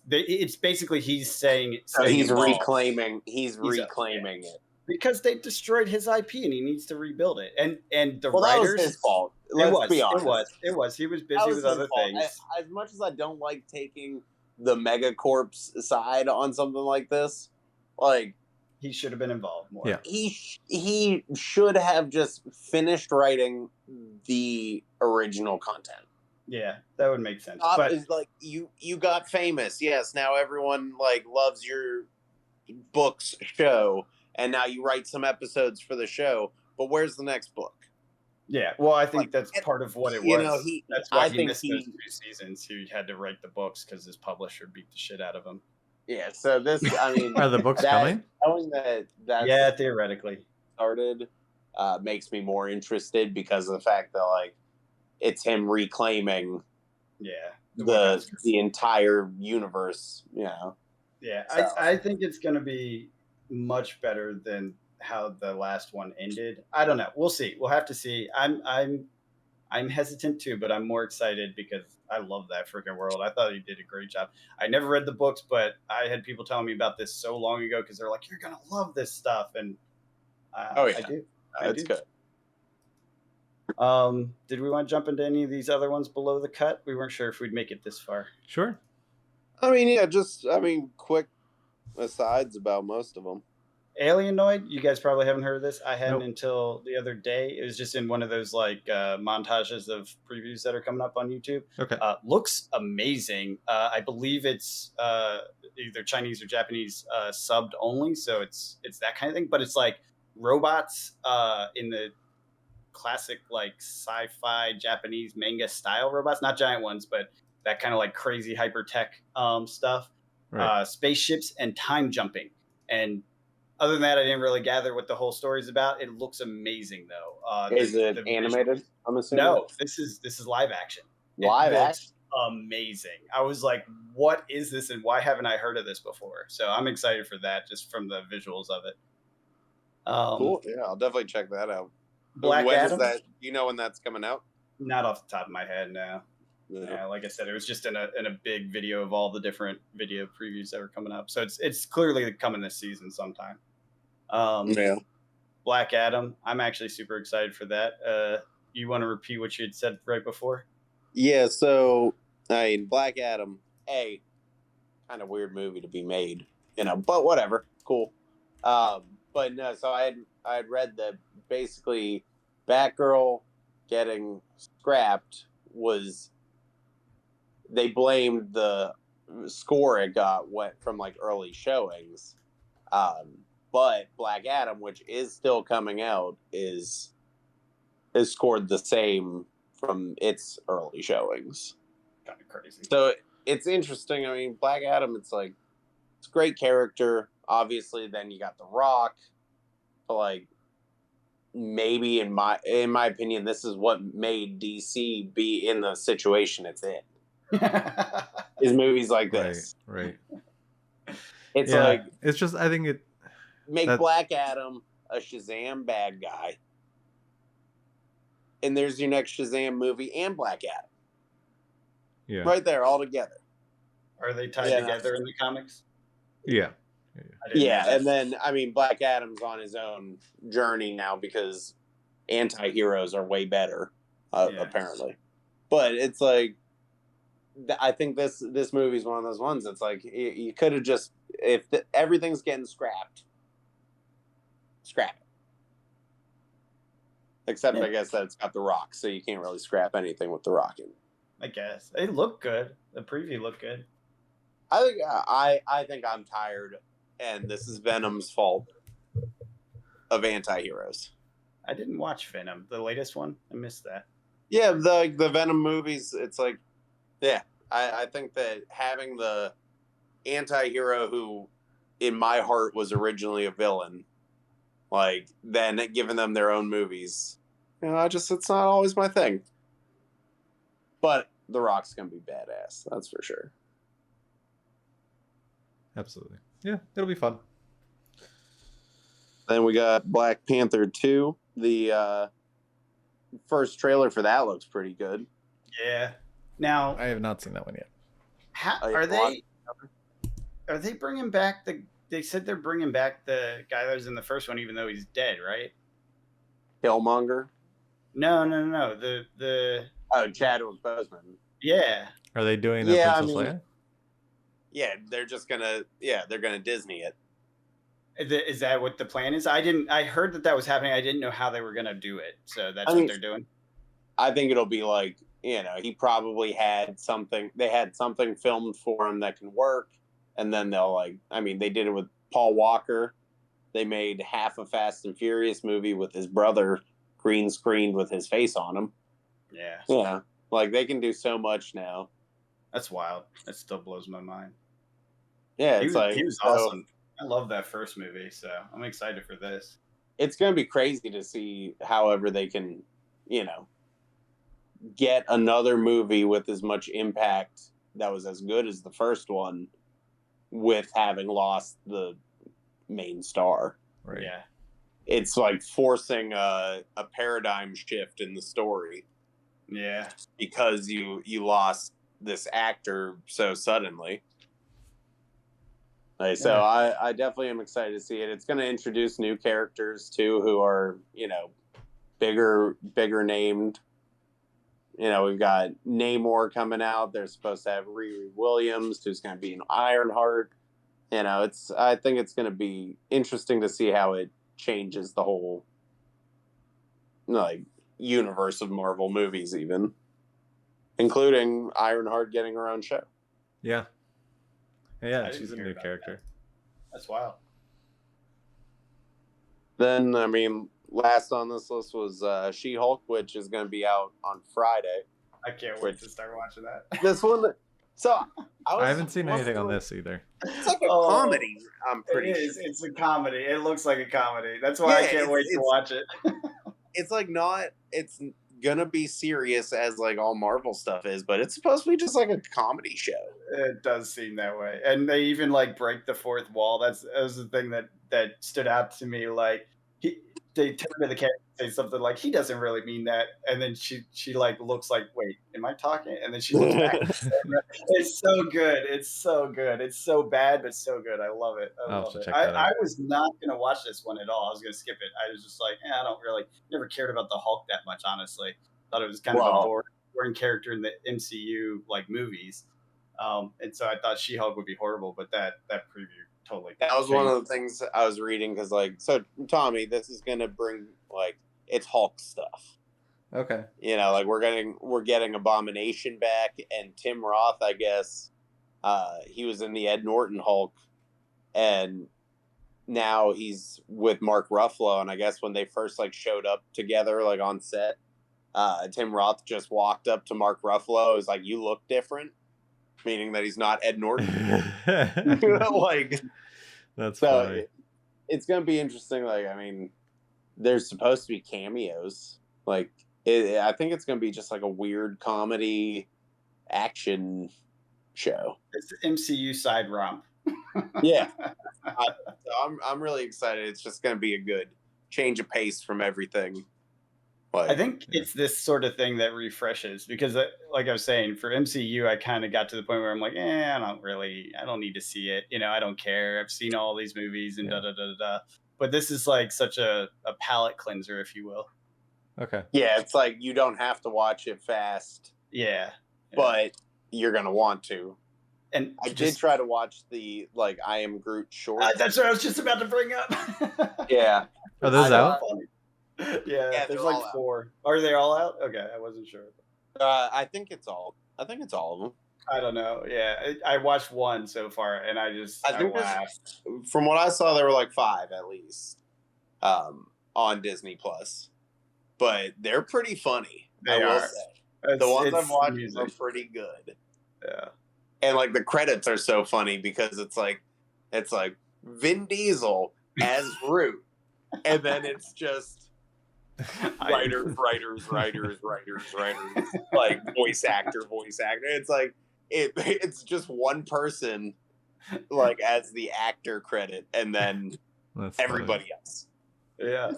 basically he's saying... So he's reclaiming it. Because they destroyed his IP and he needs to rebuild it. And the writers... That was his fault. Let's be honest. It was. He was busy with other things. As much as I don't like taking the Megacorps side on something like this, like... He should have been involved more. Yeah. He should have just finished writing the original content. Yeah, that would make sense. But is like you got famous. Yes, now everyone like loves your books show, and now you write some episodes for the show. But where's the next book? Yeah, well, I think that's part of what it was. You know, that's why he missed those 2 seasons. He had to write the books because his publisher beat the shit out of him. Yeah, so this, I mean... Are the books coming? Knowing that theoretically. Started makes me more interested because of the fact that, like, it's him reclaiming the entire universe, you know. Yeah, so. I think it's going to be much better than how the last one ended. I don't know. We'll see. We'll have to see. I'm hesitant too, but I'm more excited because I love that freaking world. I thought he did a great job. I never read the books, but I had people telling me about this so long ago because they're like, "You're gonna love this stuff," and I do. That's good. Did we want to jump into any of these other ones below the cut? We weren't sure if we'd make it this far. Sure. I mean, quick asides about most of them. Alienoid, you guys probably haven't heard of this. I hadn't until the other day. It was just in one of those like montages of previews that are coming up on YouTube. Okay. Looks amazing. I believe it's either Chinese or Japanese subbed only, so it's that kind of thing. But it's like robots in the classic like sci-fi Japanese manga style robots, not giant ones, but that kind of like crazy hyper tech stuff. spaceships, and time jumping. And other than that, I didn't really gather what the whole story's about. It looks amazing, though. Is it animated? I'm assuming. No, this is live action. Live action. Amazing. I was like, what is this, and why haven't I heard of this before? So I'm excited for that, just from the visuals of it. Cool. Yeah, I'll definitely check that out. Black Adam? Is that? You know when that's coming out? Not off the top of my head, no. Yeah, like I said, it was just in a big video of all the different video previews that were coming up. So it's clearly coming this season sometime. Yeah. Black Adam, I'm actually super excited for that. You want to repeat what you had said right before? Yeah, so I mean, Black Adam, kind of weird movie to be made, but whatever, cool. But no, so I had read that basically Batgirl getting scrapped was, they blamed the score it went from like early showings. But Black Adam, which is still coming out, is scored the same from its early showings. Kind of crazy. So it's interesting. I mean, Black Adam, it's a great character. Obviously, then you got The Rock. But like, maybe in my opinion, this is what made DC be in the situation it's in. Is movies like this. Right. It's it's just, I think Black Adam a Shazam bad guy, and there's your next Shazam movie and Black Adam. Yeah. Right there, all together. Are they tied together in the comics? Yeah. Yeah, and then, I mean, Black Adam's on his own journey now because anti-heroes are way better, apparently. But it's like, I think this movie is one of those ones that's like, you could have just, if everything's getting scrapped, scrap it. Except, I guess, that it's got The Rock, so you can't really scrap anything with The Rock in. I guess. It looked good. The preview looked good. I think I'm tired, and this is Venom's fault, of anti-heroes. I didn't watch Venom, the latest one. I missed that. Yeah, the Venom movies, it's like, yeah, I think that having the anti-hero who, in my heart, was originally a villain, like, then giving them their own movies, it's not always my thing. But The Rock's gonna be badass, that's for sure. Absolutely. Yeah, it'll be fun. Then we got Black Panther 2. The first trailer for that looks pretty good. Yeah. Now, I have not seen that one yet. Are they bringing back they said they're bringing back the guy that was in the first one, even though he's dead, right? Killmonger? No. The Chadwick Boseman. Yeah. Are they doing that Princess Leia? Yeah, they're just gonna Disney it. Is that what the plan is? I heard that was happening. I didn't know how they were gonna do it. So that's what they're doing. I think it'll be like, he probably had something. They had something filmed for him that can work, and then they'll they did it with Paul Walker. They made half a Fast and Furious movie with his brother green screened with his face on him. Yeah. Yeah. Like, they can do so much now. That's wild. That still blows my mind. Yeah, he was awesome. I love that first movie, so I'm excited for this. It's going to be crazy to see however they can, get another movie with as much impact that was as good as the first one with having lost the main star. Right. Yeah. It's like forcing a paradigm shift in the story. Yeah. Because you lost this actor so suddenly. So I definitely am excited to see it. It's going to introduce new characters too, who are, bigger named. We've got Namor coming out. They're supposed to have Riri Williams, who's going to be an Ironheart. I think it's going to be interesting to see how it changes the whole, universe of Marvel movies, even, including Ironheart getting her own show. Yeah. Yeah, she's a new character. That's wild. Then, last on this list was She-Hulk, which is going to be out on Friday. I can't wait to start watching that. This one, So I haven't seen anything on this either. It's like a comedy. I'm pretty sure. It's a comedy. It looks like a comedy. That's Yeah, why I can't wait to watch it. It's like not. It's gonna be serious as like all Marvel stuff is, but it's supposed to be just like a comedy show. It does seem that way, and they even like break the fourth wall. That was the thing that stood out to me. Like they turn to the camera and say something like, "He doesn't really mean that," and then she like looks like, "Wait, am I talking?" And then she looks back. It's so good. It's so good. It's so bad, but so good. I love it. I love it. I was not gonna watch this one at all. I was gonna skip it. I was just like, I don't really never cared about the Hulk that much. Honestly, thought it was kind of a boring character in the MCU like movies. And so I thought She-Hulk would be horrible, but that preview totally. That was one of the things I was reading because, like, so Tommy, this is gonna bring like it's Hulk stuff. Okay. You know, like we're getting Abomination back, and Tim Roth, I guess, he was in the Ed Norton Hulk, and now he's with Mark Ruffalo. And I guess when they first like showed up together, like on set, Tim Roth just walked up to Mark Ruffalo. Was like, "You look different." Meaning that he's not Ed Norton. Like, that's so funny. It's gonna be interesting. Like, I mean, there's supposed to be cameos. Like, I think it's gonna be just like a weird comedy action show. It's the MCU side romp. Yeah, so I'm really excited. It's just gonna be a good change of pace from everything. I think it's this sort of thing that refreshes because, like I was saying, for MCU, I kind of got to the point where I'm like, I don't need to see it. You know, I don't care. I've seen all these movies and da. But this is like such a palate cleanser, if you will. Okay. Yeah, it's like you don't have to watch it fast. Yeah. But you're gonna want to. And I did try to watch the like I Am Groot short. That's what I was just about to bring up. Yeah. Are those out? Yeah, there's like 4. Are they all out? Okay, I wasn't sure. I think it's all of them. I don't know. Yeah, I watched 1 so far, and I laughed. From what I saw, there were like 5 at least on Disney Plus, but they're pretty funny. They are. The ones I've watched are pretty good. Yeah, and like the credits are so funny because it's like Vin Diesel as Groot, and then it's just. writers, like voice actor. It's like it's just one person, like as the actor credit, and then everybody else. Yeah,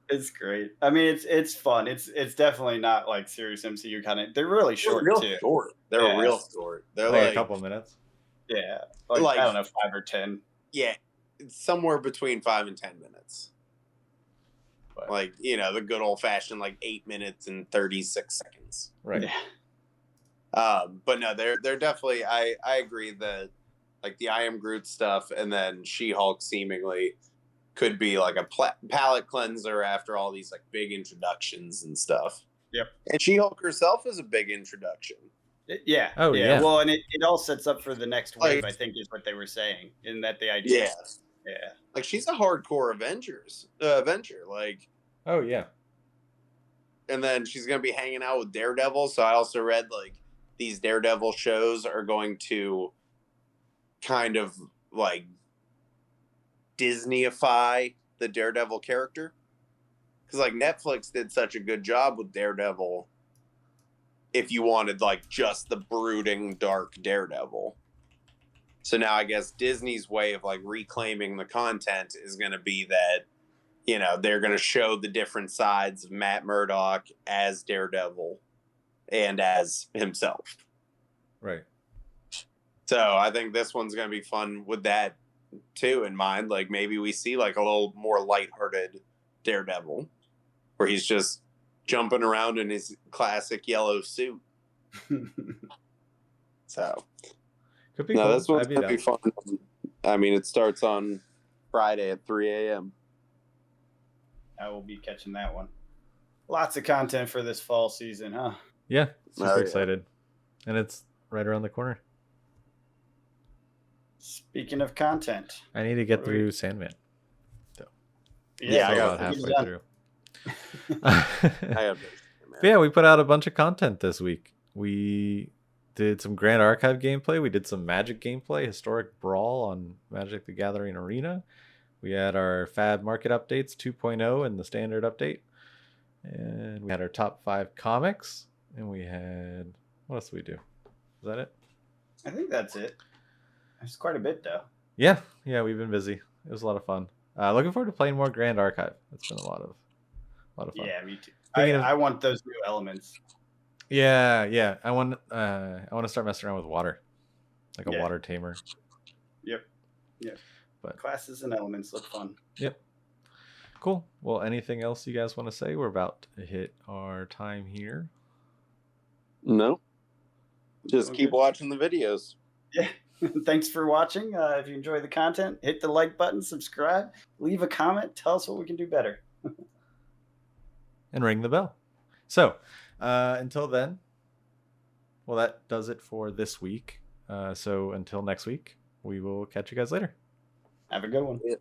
it's great. I mean, it's fun. It's definitely not like serious MCU kind of. They're really short too. They're real short. They're like a couple minutes. Yeah, like I don't know, 5 or 10. Yeah, it's somewhere between 5 and 10 minutes. Like, you know, the good old fashioned like 8 minutes and 36 seconds. Right. Yeah. But no, they're definitely I agree that like the I Am Groot stuff and then She-Hulk seemingly could be like a palate cleanser after all these like big introductions and stuff. Yep. And She-Hulk herself is a big introduction. Yeah. Oh yeah. Well, and it all sets up for the next wave, I think, is what they were saying. In that the idea. Yeah. Like she's a hardcore Avenger. Like. Oh yeah. And then she's gonna be hanging out with Daredevil. So I also read like these Daredevil shows are going to kind of like Disneyify the Daredevil character. Because like Netflix did such a good job with Daredevil. If you wanted like just the brooding dark Daredevil. So now I guess Disney's way of like reclaiming the content is going to be that, you know, they're going to show the different sides of Matt Murdock as Daredevil and as himself. Right. So I think this one's going to be fun with that too in mind. Like maybe we see like a little more lighthearted Daredevil where he's just jumping around in his classic yellow suit. So could be cool. This one's going to be fun. I mean, it starts on Friday at 3 a.m. I will be catching that one. Lots of content for this fall season, huh? Yeah, super excited. And it's right around the corner. Speaking of content. I need to get through Sandman. So, yeah, I got halfway through. I have yeah, we put out a bunch of content this week. We did some Grand Archive gameplay. We did some Magic gameplay, Historic Brawl on Magic the Gathering Arena. We had our Fab Market updates 2.0 and the standard update. And we had our top 5 comics. And we had... What else did we do? Is that it? I think that's it. It's quite a bit, though. Yeah, we've been busy. It was a lot of fun. Looking forward to playing more Grand Archive. It's been a lot of fun. Yeah, me too. I want those new elements. Yeah. I want to start messing around with water, like a water tamer. Yep. But classes and elements look fun. Yep. Cool. Well, anything else you guys want to say? We're about to hit our time here. No. Just keep watching the videos. Yeah. Thanks for watching. If you enjoy the content, hit the like button, subscribe, leave a comment, tell us what we can do better. And ring the bell. So, until then, well, that does it for this week. So until next week, we will catch you guys later. Have a good one. Yeah.